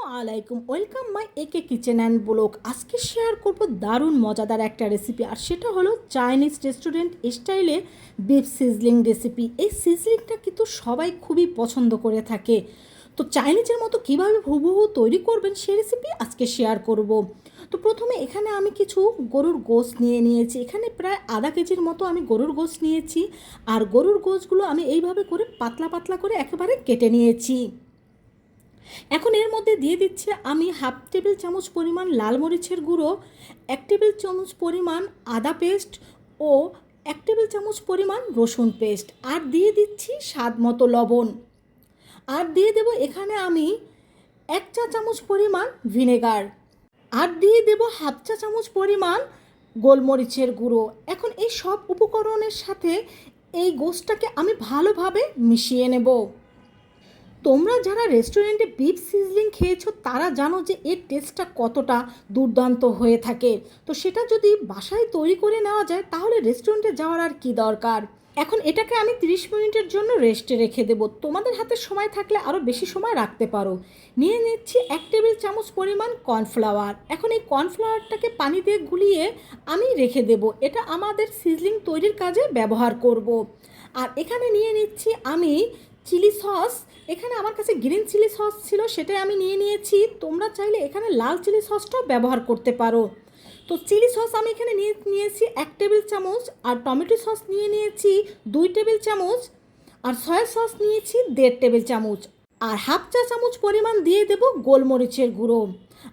আলাইকুম, welcome my একে kitchen and blog. আজকে শেয়ার করব দারুণ মজাদার একটা রেসিপি, আর সেটা হলো চাইনিজ রেস্টুরেন্ট স্টাইলে বিফ সিজলিং রেসিপি। এই সিজলিংটা কিন্তু সবাই খুবই পছন্দ করে থাকে। তো চাইনিজের মতো কীভাবে হুবহু তৈরি করবেন সেই রেসিপি আজকে শেয়ার করব। তো প্রথমে এখানে আমি কিছু গরুর গোশত নিয়েছি। এখানে প্রায় আধা কেজির মতো আমি গরুর গোশত নিয়েছি, আর গরুর গোশতগুলো আমি এইভাবে করে পাতলা পাতলা করে একেবারে কেটে নিয়েছি। এখন এর মধ্যে দিয়ে দিচ্ছি আমি হাফ টেবিল চামচ পরিমাণ লাল মরিচের গুঁড়ো, 1 টেবিল চামচ পরিমাণ আদা পেস্ট ও 1 টেবিল চামচ পরিমাণ রসুন পেস্ট, আর দিয়ে দিচ্ছি স্বাদ মতো লবণ। আর দিয়ে দেব এখানে আমি 1 চা চামচ পরিমাণ ভিনেগার, আর দিয়ে দেব হাফ চা চামচ পরিমাণ গোলমরিচের গুঁড়ো। এখন এই সব উপকরণের সাথে এই গোশতটাকে আমি ভালোভাবে মিশিয়ে নেব। তোমরা যারা রেস্টুরেন্টে বিফ সিজলিং খেয়েছো তারা জানো যে এর টেস্টটা কতটা দুর্দান্ত হয়ে থাকে। তো সেটা যদি বাসায় তৈরি করে নেওয়া যায় তাহলে রেস্টুরেন্টে যাওয়ার আর কি দরকার। এখন এটাকে আমি 30 মিনিটের জন্য রেস্টে রেখে দেবো। তোমাদের হাতে সময় থাকলে আরও বেশি সময় রাখতে পারো। নিয়ে নিচ্ছি 1 টেবিল চামচ পরিমাণ কর্নফ্লাওয়ার। এখন এই কর্নফ্লাওয়ারটাকে পানি দিয়ে গুলিয়ে আমি রেখে দেব। এটা আমাদের সিজলিং তৈরির কাজে ব্যবহার করব। আর এখানে নিয়ে নিচ্ছি আমি চিলি সস। এখানে আমার কাছে গ্রিন চিলি সস ছিল, সেটাই আমি নিয়েছি। তোমরা চাইলে এখানে লাল চিলি সসটাও ব্যবহার করতে পারো। তো চিলি সস আমি এখানে নিয়েছি 1 টেবিল চামচ, আর টমেটো সস নিয়েছি 2 টেবিল চামচ, আর সয়া সস নিয়েছি 1.5 টেবিল চামচ, আর হাফ চা চামচ পরিমাণ দিয়ে দেব গোলমরিচের গুঁড়ো।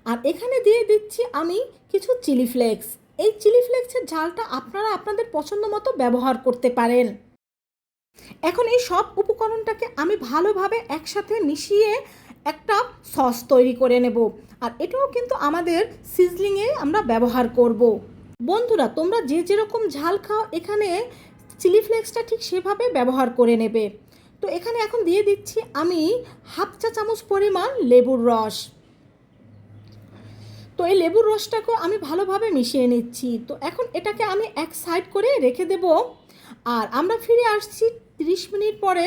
আর এখানে দিয়ে দিচ্ছি আমি কিছু চিলি ফ্লেক্স। এই চিলি ফ্লেক্সের ঝালটা আপনারা আপনাদের পছন্দ মতো ব্যবহার করতে পারেন। এখন এই সব উপকরণটাকে আমি ভালোভাবে একসাথে মিশিয়ে একটা সস তৈরি করে নেব, আর এটাও কিন্তু আমাদের সিজলিংয়ে আমরা ব্যবহার করব। বন্ধুরা, তোমরা যে যেরকম ঝাল খাও এখানে চিলি ফ্লেক্সটা ঠিক সেভাবে ব্যবহার করে নেবে। তো এখানে এখন দিয়ে দিচ্ছি আমি হাফ চা চামচ পরিমাণ লেবুর রস। তো এই লেবুর রসটাকেও আমি ভালোভাবে মিশিয়ে নিচ্ছি। তো এখন এটাকে আমি এক সাইড করে রেখে দেব, আর আমরা ফিরে আসছি 30 মিনিট পরে।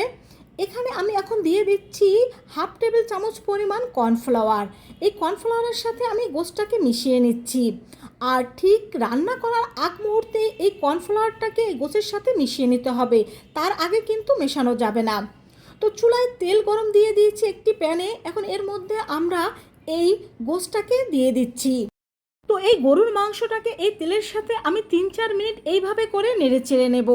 এখানে আমি এখন দিয়ে দিচ্ছি হাফ টেবিল চামচ পরিমাণ কর্নফ্লাওয়ার। এই কর্নফ্লাওয়ারের সাথে আমি গোশতটাকে মিশিয়ে নিচ্ছি, আর ঠিক রান্না করার আগ মুহূর্তে এই কর্নফ্লাওয়ারটাকে এই গোশের সাথে মিশিয়ে নিতে হবে, তার আগে কিন্তু মেশানো যাবে না। তো চুলায় তেল গরম দিয়ে দিয়েছি একটি প্যানে। এখন এর মধ্যে আমরা এই গোশতটাকে দিয়ে দিচ্ছি। তো এই গরুর মাংসটাকে এই তেলের সাথে আমি 3-4 মিনিট এইভাবে করে নেড়ে চেড়ে নেব।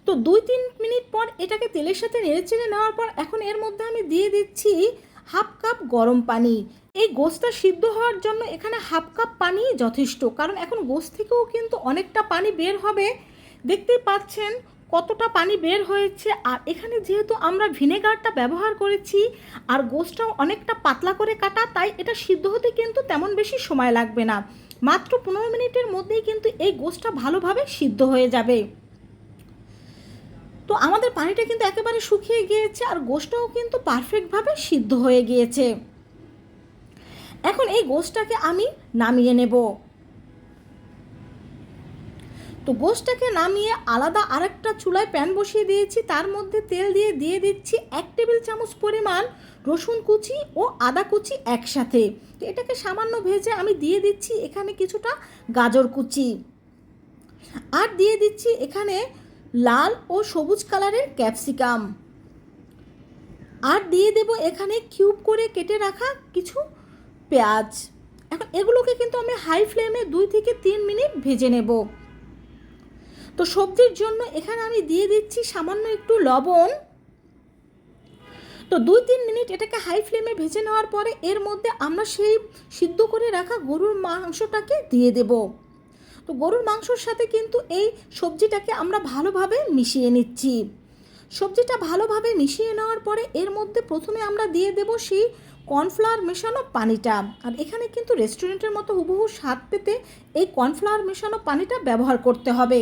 তো 2-3 মিনিট পর এটাকে তেলের সাথে নেড়েচেড়ে নেওয়ার পর এখন এর মধ্যে আমি দিয়ে দিচ্ছি হাফ কাপ গরম পানি। এই গোশতটা সিদ্ধ হওয়ার জন্য এখানে হাফ কাপ পানি যথেষ্ট, কারণ এখন গোশত থেকেও কিন্তু অনেকটা পানি বের হবে। দেখতেই পাচ্ছেন কতটা পানি বের হয়েছে। আর এখানে যেহেতু আমরা ভিনেগারটা ব্যবহার করেছি আর গোশতটাও অনেকটা পাতলা করে কাটা, তাই এটা সিদ্ধ হতে কিন্তু তেমন বেশি সময় লাগবে না। মাত্র 15 মিনিটের মধ্যেই কিন্তু এই গোশতটা ভালোভাবে সিদ্ধ হয়ে যাবে। তো আমাদের পানিটা কিন্তু একেবারে শুকিয়ে গিয়েছে, আর গোশতটাও কিন্তু পারফেক্টভাবে সিদ্ধ হয়ে গিয়েছে। এখন এই গোশতটাকে আমি নামিয়ে নেব। তো গোশতটাকে নামিয়ে আলাদা আরেকটা চুলায় প্যান বসিয়ে দিয়েছি। তার মধ্যে তেল দিয়ে দিচ্ছি 1 টেবিল চামচ পরিমাণ রসুন কুচি ও আদা কুচি একসাথে। তো এটাকে সামান্য ভেজে আমি দিয়ে দিচ্ছি এখানে কিছুটা গাজর কুচি, আর দিয়ে দিচ্ছি এখানে লাল ও সবুজ কালারের ক্যাপসিকাম, আর দিয়ে দেব এখানে কিউব করে কেটে রাখা কিছু পেঁয়াজ। এখন এগুলোকে কিন্তু আমি হাই ফ্লেমে 2 থেকে 3 মিনিট ভেজে নেব। তো সবজির জন্য এখানে আমি দিয়ে দিচ্ছি সামান্য একটু লবণ। তো 2-3 মিনিট এটাকে হাই ফ্লেমে ভেজে নেওয়ার পরে এর মধ্যে আমরা সেই সিদ্ধ করে রাখা গরুর মাংসটাকে দিয়ে দেব। তো গরুর মাংসর সাথে কিন্তু এই সবজিটাকে আমরা ভালোভাবে মিশিয়ে নিচ্ছি। সবজিটা ভালোভাবে মিশিয়ে নেওয়ার পরে এর মধ্যে প্রথমে আমরা দিয়ে দেব সেই কর্নফ্লাওয়ার মেশানো পানিটা। আর এখানে কিন্তু রেস্টুরেন্টের মতো হুবহু স্বাদ পেতে এই কর্নফ্লাওয়ার মেশানো পানিটা ব্যবহার করতে হবে।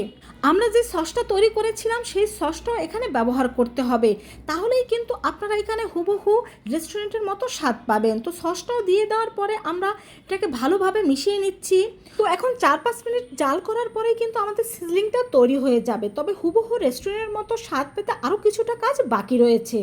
আমরা যে সসটা তৈরি করেছিলাম সেই সসটাও এখানে ব্যবহার করতে হবে, তাহলেই কিন্তু আপনারা এখানে হুবহু রেস্টুরেন্টের মতো স্বাদ পাবেন। তো সসটাও দিয়ে দেওয়ার পরে আমরা এটাকে ভালোভাবে মিশিয়ে নিচ্ছি। তো এখন 4-5 মিনিট জাল করার পরেই কিন্তু আমাদের সিজলিংটা তৈরি হয়ে যাবে। তবে হুবহু রেস্টুরেন্টের মতো স্বাদ পেতে আরও কিছুটা কাজ বাকি রয়েছে।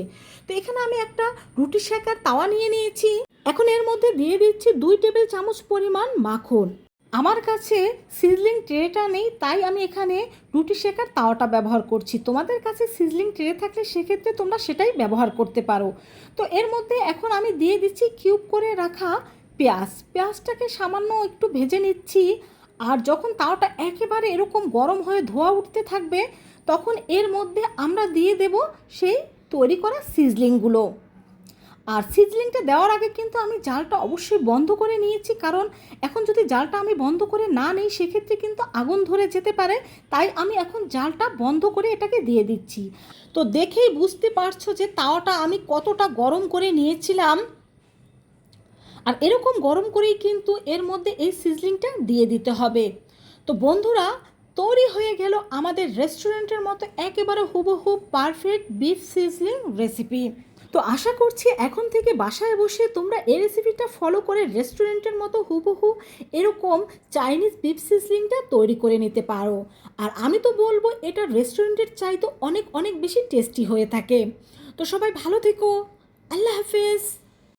তো এখানে আমি একটা রুটি সেকার তাওয়া নিয়ে নিয়েছি। এখন এর মধ্যে দিয়ে দিচ্ছি 2 টেবিল চামচ পরিমাণ মাখন। আমার কাছে সিজলিং ট্রেটা নেই, তাই আমি এখানে রুটি সেকার তাওয়াটা ব্যবহার করছি। তোমাদের কাছে সিজলিং ট্রে থাকলে সেক্ষেত্রে তোমরা সেটাই ব্যবহার করতে পারো। তো এর মধ্যে এখন আমি দিয়ে দিচ্ছি কিউব করে রাখা পেঁয়াজটাকে সামান্য একটু ভেজে নিচ্ছি। আর যখন তাওয়াটা একেবারে এরকম গরম হয়ে ধোঁয়া উঠতে থাকবে, তখন এর মধ্যে আমরা দিয়ে দেব সেই তৈরি করা সিজলিংগুলো। আর সিজলিংটা দেওয়ার আগে কিন্তু আমি জালটা অবশ্যই বন্ধ করে নিয়েছি, কারণ এখন যদি জালটা আমি বন্ধ করে না নিই সেক্ষেত্রে কিন্তু আগুন ধরে যেতে পারে। তাই আমি এখন জালটা বন্ধ করে এটাকে দিয়ে দিচ্ছি। তো দেখেই বুঝতে পারছো যে তাওয়াটা আমি কতটা গরম করে নিয়েছিলাম। আর এরকম গরম করেই কিন্তু এর মধ্যে এই সিজলিংটা দিয়ে দিতে হবে। তো বন্ধুরা, তৈরি হয়ে গেল আমাদের রেস্টুরেন্টের মতো একেবারে হুবহু পারফেক্ট বিফ সিজলিং রেসিপি। তো আশা করছি এখন থেকে বাসায় বসে তোমরা এই রেসিপিটা ফলো করে রেস্টুরেন্টের মতো হুবহু এরকম চাইনিজ বিফ সিজলিংটা তৈরি করে নিতে পারো। আর আমি তো বলবো এটা রেস্টুরেন্টের চাইতে অনেক অনেক বেশি টেস্টি হয়ে থাকে। তো সবাই ভালো থেকো। আল্লাহ হাফেজ।